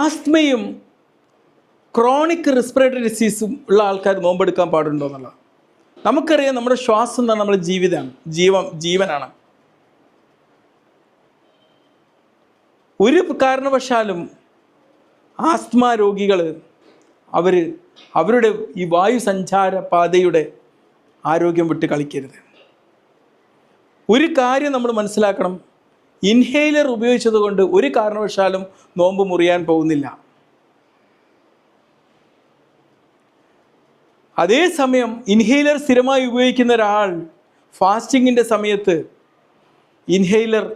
ആസ്മയും chronic respiratory ഡിസീസും ഉള്ള ആൾക്കാർ നോമ്പെടുക്കാൻ പാടുണ്ടോ എന്നുള്ളത്. നമുക്കറിയാം നമ്മുടെ ശ്വാസം എന്ന് പറഞ്ഞാൽ നമ്മുടെ ജീവിതമാണ്, ജീവനാണ്. ഒരു കാരണവശാലും ആസ്മ രോഗികൾ അവരുടെ ഈ വായു സഞ്ചാര പാതയുടെ ആരോഗ്യം വിട്ട് കളിക്കരുത്. ഒരു കാര്യം നമ്മൾ മനസ്സിലാക്കണം, ഇൻഹേലർ ഉപയോഗിച്ചത് കൊണ്ട് ഒരു കാരണവശാലും നോമ്പ് മുറിയാൻ പോകുന്നില്ല. അതേസമയം ഇൻഹേലർ സ്ഥിരമായി ഉപയോഗിക്കുന്ന ഒരാൾ ഫാസ്റ്റിങ്ങിൻ്റെ സമയത്ത് ഇൻഹേലർ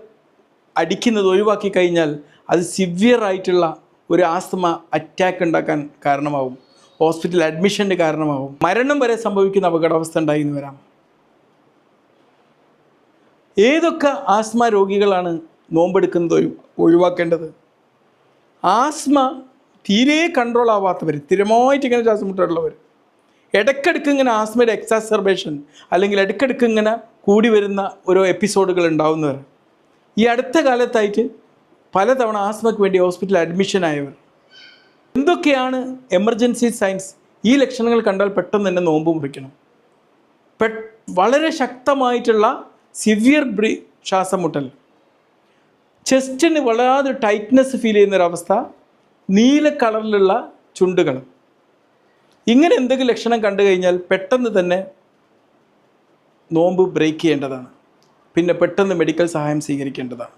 അടിക്കുന്നത് ഒഴിവാക്കി കഴിഞ്ഞാൽ അത് സിവിയറായിട്ടുള്ള ഒരു ആസ്മ അറ്റാക്ക് ഉണ്ടാക്കാൻ കാരണമാവും, ഹോസ്പിറ്റൽ അഡ്മിഷന് കാരണമാവും, മരണം വരെ സംഭവിക്കുന്ന അപകടാവസ്ഥ ഉണ്ടായിന്ന് വരാം. ഏതൊക്കെ ആസ്മ രോഗികളാണ് നോമ്പെടുക്കുന്നത് ഒഴിവാക്കേണ്ടത്? ആസ്മ തീരെ കൺട്രോൾ ആവാത്തവർ, സ്ഥിരമായിട്ട് ഇങ്ങനെ ശ്വാസം മുട്ടുള്ളവർ, ഇടയ്ക്കിടയ്ക്ക് ഇങ്ങനെ ആസ്മയുടെ എക്സാസർബേഷൻ അല്ലെങ്കിൽ ഇടയ്ക്കിടയ്ക്ക് ഇങ്ങനെ കൂടി വരുന്ന ഓരോ എപ്പിസോഡുകൾ ഉണ്ടാവുന്നവർ, ഈ അടുത്ത കാലത്തായിട്ട് പലതവണ ആസ്മയ്ക്ക് വേണ്ടി ഹോസ്പിറ്റൽ അഡ്മിഷൻ ആയവർ. എന്തൊക്കെയാണ് എമർജൻസി സൈൻസ്? ഈ ലക്ഷണങ്ങൾ കണ്ടാൽ പെട്ടെന്ന് തന്നെ നോമ്പ് മുറിക്കണം. വളരെ ശക്തമായിട്ടുള്ള സിവിയർ ശ്വാസം മുട്ടൽ, ചെസ്റ്റിന് വളരെ ടൈറ്റ്നെസ് ഫീൽ ചെയ്യുന്നൊരവസ്ഥ, നീല കളറിലുള്ള ചുണ്ടുകൾ, ഇങ്ങനെ എന്തെങ്കിലും ലക്ഷണം കണ്ടു കഴിഞ്ഞാൽ പെട്ടെന്ന് തന്നെ നോമ്പ് ബ്രേക്ക് ചെയ്യേണ്ടതാണ്. പിന്നെ പെട്ടെന്ന് മെഡിക്കൽ സഹായം സ്വീകരിക്കേണ്ടതാണ്.